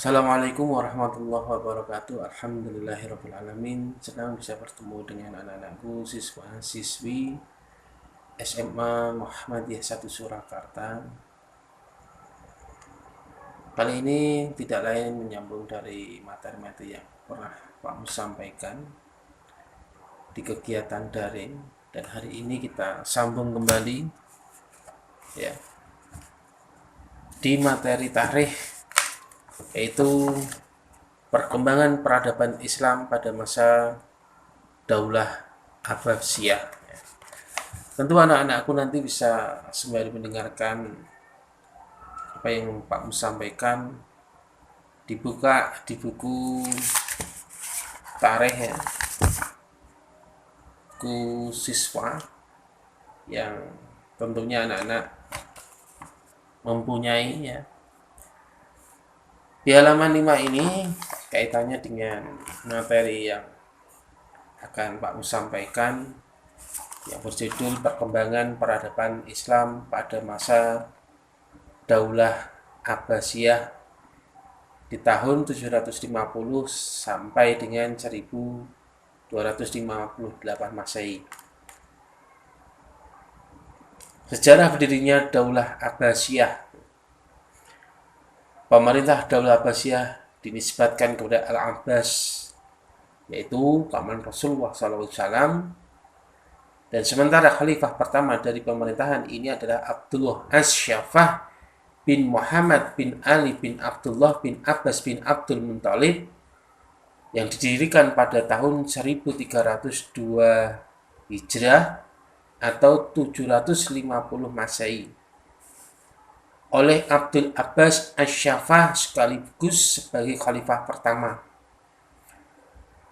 Assalamualaikum warahmatullahi wabarakatuh. Alhamdulillahirrahmanirrahim. Senang bisa bertemu dengan anak-anakku, siswa-siswi SMA Muhammadiyah 1 Surakarta. Kali ini tidak lain menyambung dari materi-materi yang pernah Pak Mus sampaikan di kegiatan daring. Dan hari ini kita sambung kembali ya di materi tarikh, yaitu perkembangan peradaban Islam pada masa Daulah Abbasiyah. Tentu anak-anakku nanti bisa sembari mendengarkan apa yang Pak Mus sampaikan, dibuka di buku tarikh ya, buku siswa yang tentunya anak-anak mempunyai ya. Di halaman 5 ini kaitannya dengan materi yang akan Pak Mus sampaikan, yang berjudul perkembangan peradaban Islam pada masa Daulah Abbasiyah di tahun 750 sampai dengan 1258 Masehi. Sejarah berdirinya Daulah Abbasiyah. Pemerintah Daulah Abbasiyah dinisbatkan kepada Al-Abbas, yaitu paman Rasulullah SAW. Dan sementara khalifah pertama dari pemerintahan ini adalah Abdullah Asyafah bin Muhammad bin Ali bin Abdullah bin Abbas bin Abdul Muttalib, yang didirikan pada tahun 1302 Hijrah atau 750 Masehi oleh Abdul Abbas Asyafah sekaligus sebagai khalifah pertama.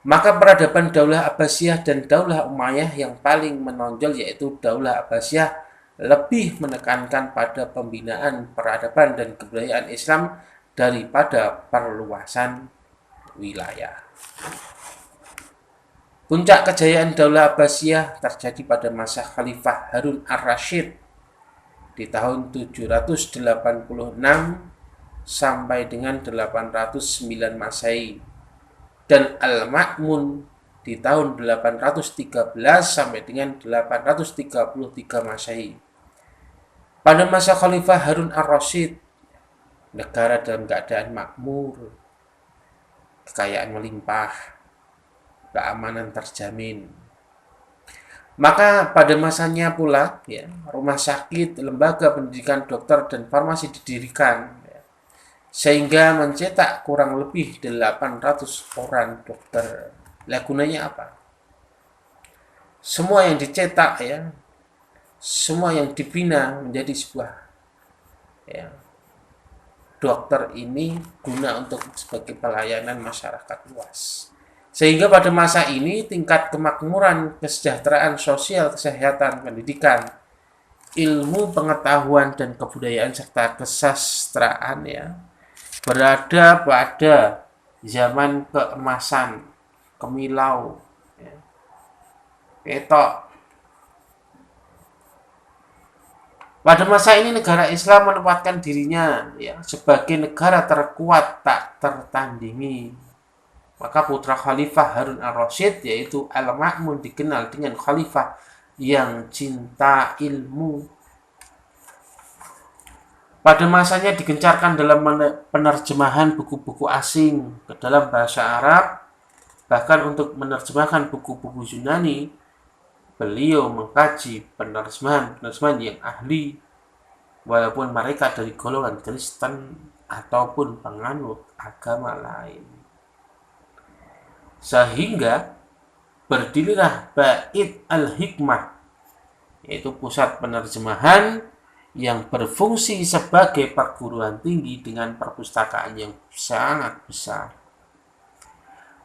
Maka peradaban Daulah Abbasiyah dan Daulah Umayyah yang paling menonjol, yaitu Daulah Abbasiyah, lebih menekankan pada pembinaan peradaban dan kebudayaan Islam daripada perluasan wilayah. Puncak kejayaan Daulah Abbasiyah terjadi pada masa Khalifah Harun ar-Rasyid di tahun 786 sampai dengan 809 Masehi, dan Al-Ma'mun di tahun 813 sampai dengan 833 Masehi. Pada masa Khalifah Harun ar-Rasyid, negara dalam keadaan makmur, kekayaan melimpah, keamanan terjamin. Maka pada masanya pula ya, rumah sakit, lembaga pendidikan dokter dan farmasi didirikan ya, sehingga mencetak kurang lebih 800 orang dokter. Lah gunanya apa? Semua yang dicetak ya, semua yang dibina menjadi sebuah ya, dokter ini guna untuk sebagai pelayanan masyarakat luas. Sehingga pada masa ini tingkat kemakmuran, kesejahteraan sosial, kesehatan, pendidikan, ilmu pengetahuan dan kebudayaan serta kesastraan ya berada pada zaman keemasan, kemilau, ya, ketok. Pada masa ini negara Islam menempatkan dirinya ya sebagai negara terkuat tak tertandingi. Maka putra Khalifah Harun ar-Rasyid, yaitu Al-Ma'mun, dikenal dengan khalifah yang cinta ilmu. Pada masanya digencarkan dalam penerjemahan buku-buku asing ke dalam bahasa Arab. Bahkan untuk menerjemahkan buku-buku Yunani, beliau mengkaji penerjemahan yang ahli, walaupun mereka dari golongan Kristen ataupun penganut agama lain. Sehingga berdirilah Bait Al-Hikmah, yaitu pusat penerjemahan yang berfungsi sebagai perguruan tinggi dengan perpustakaan yang sangat besar.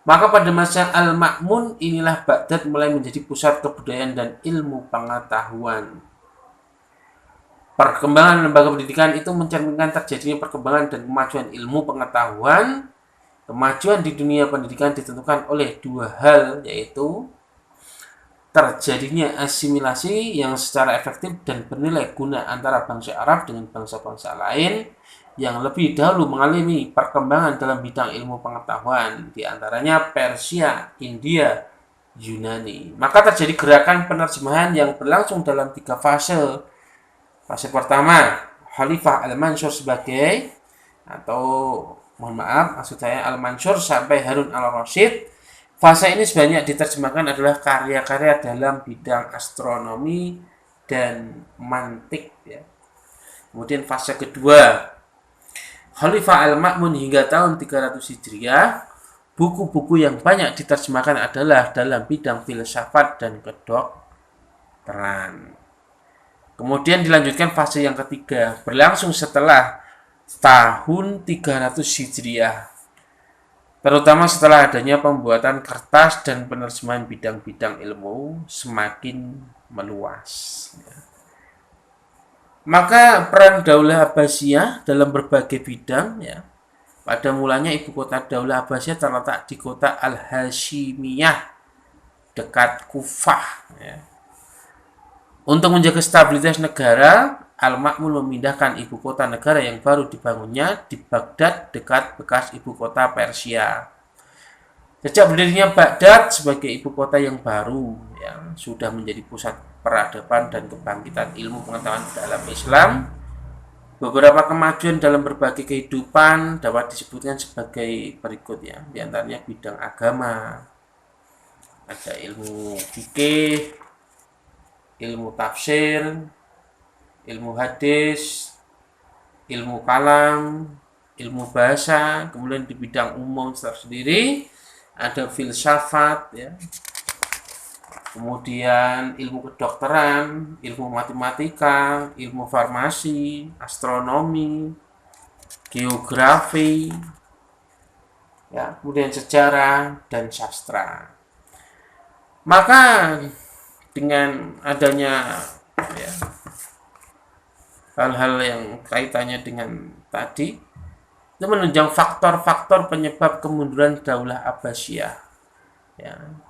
Maka pada masa Al-Ma'mun inilah Baghdad mulai menjadi pusat kebudayaan dan ilmu pengetahuan. Perkembangan lembaga pendidikan itu mencerminkan terjadinya perkembangan dan kemajuan ilmu pengetahuan. Kemajuan di dunia pendidikan ditentukan oleh dua hal, yaitu terjadinya asimilasi yang secara efektif dan bernilai guna antara bangsa Arab dengan bangsa-bangsa lain, yang lebih dahulu mengalami perkembangan dalam bidang ilmu pengetahuan, di antaranya Persia, India, Yunani. Maka terjadi gerakan penerjemahan yang berlangsung dalam 3 fase. Fase pertama, Khalifah Al-Mansur sebagai, atau mohon maaf, maksud saya Al-Mansur sampai Harun al-Rasyid. Fase ini sebanyak diterjemahkan adalah karya-karya dalam bidang astronomi dan mantik. Ya. Kemudian fase kedua, Khalifah Al-Ma'mun hingga tahun 300 Hijriah, buku-buku yang banyak diterjemahkan adalah dalam bidang filsafat dan kedokteran. Kemudian dilanjutkan fase yang ketiga, berlangsung setelah tahun 300 Hijriah. Terutama setelah adanya pembuatan kertas dan penerjemahan bidang-bidang ilmu semakin meluas. Maka peran Daulah Abbasiyah dalam berbagai bidang, ya, pada mulanya ibu kota Daulah Abbasiyah terletak di kota Al-Hashimiyah dekat Kufah. Ya. Untuk menjaga stabilitas negara, Al-Ma'mun memindahkan ibu kota negara yang baru dibangunnya di Baghdad dekat bekas ibu kota Persia. Sejak berdirinya Baghdad sebagai ibu kota yang baru, yang sudah menjadi pusat peradaban dan kebangkitan ilmu pengetahuan dalam Islam, beberapa kemajuan dalam berbagai kehidupan dapat disebutkan sebagai berikut, ya. Di antaranya bidang agama, ada ilmu fikih, ilmu tafsir, ilmu hadis, ilmu kalam, ilmu bahasa. Kemudian di bidang umum tersendiri ada filsafat, ya. Kemudian ilmu kedokteran, ilmu matematika, ilmu farmasi, astronomi, geografi, ya, kemudian sejarah dan sastra. Maka dengan adanya, ya, hal-hal yang kaitannya dengan tadi, itu menunjang faktor-faktor penyebab kemunduran Daulah Abbasiyah. Ya.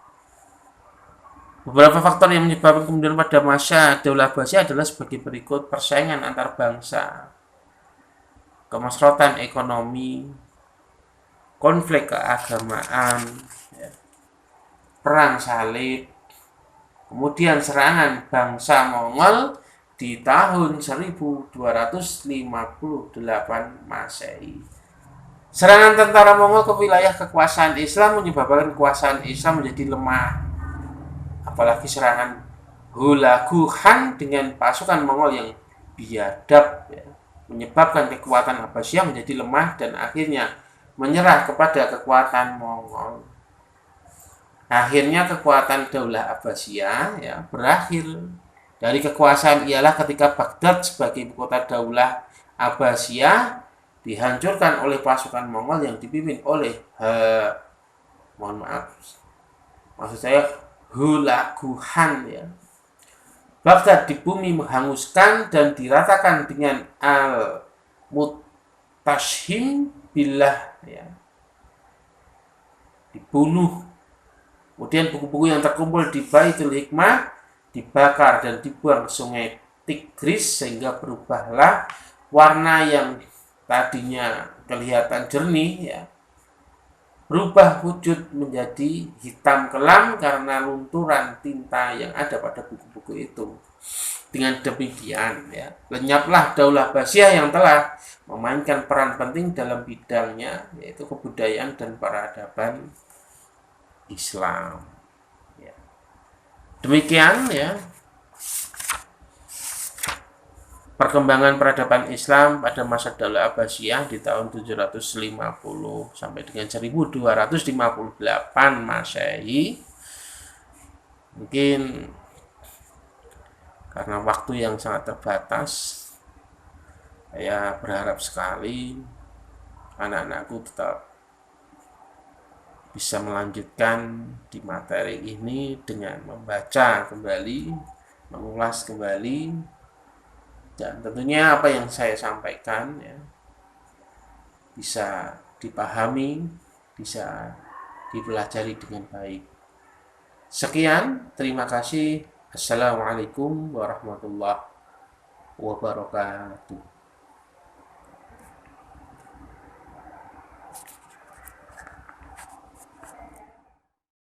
Beberapa faktor yang menyebabkan kemunduran pada masa Daulah Abbasiyah adalah sebagai berikut: persaingan antar bangsa, kemerosotan ekonomi, konflik keagamaan, ya, perang salib, kemudian serangan bangsa Mongol di tahun 1258 Masehi. Serangan tentara Mongol ke wilayah kekuasaan Islam menyebabkan kekuasaan Islam menjadi lemah. Apalagi serangan Hulagu Khan dengan pasukan Mongol yang biadab, ya, menyebabkan kekuatan Abbasiyah menjadi lemah dan akhirnya menyerah kepada kekuatan Mongol. Akhirnya kekuatan Daulah Abbasiyah, ya, berakhir. Dari kekuasaan ialah ketika Baghdad sebagai ibu kota Daulah Abbasiyah dihancurkan oleh pasukan Mongol yang dipimpin oleh Hulagu Khan, ya. Baghdad di bumi menghanguskan dan diratakan dengan Al-Mutashim billah, ya, dibunuh. Kemudian buku-buku yang terkumpul di Baitul Hikmah dibakar dan dibuang ke sungai Tigris sehingga berubahlah warna yang tadinya kelihatan jernih, ya, berubah wujud menjadi hitam kelam karena lunturan tinta yang ada pada buku-buku itu. Dengan demikian, ya, lenyaplah Daulah Abbasiyah yang telah memainkan peran penting dalam bidangnya, yaitu kebudayaan dan peradaban Islam. Ya. Demikian, ya, perkembangan peradaban Islam pada masa Daulah Abbasiyah di tahun 750 sampai dengan 1258 Masehi. Mungkin karena waktu yang sangat terbatas, saya berharap sekali anak-anakku tetap bisa melanjutkan di materi ini dengan membaca kembali, mengulas kembali, dan tentunya apa yang saya sampaikan, ya, bisa dipahami, bisa dipelajari dengan baik. Sekian, terima kasih. Assalamualaikum warahmatullahi wabarakatuh.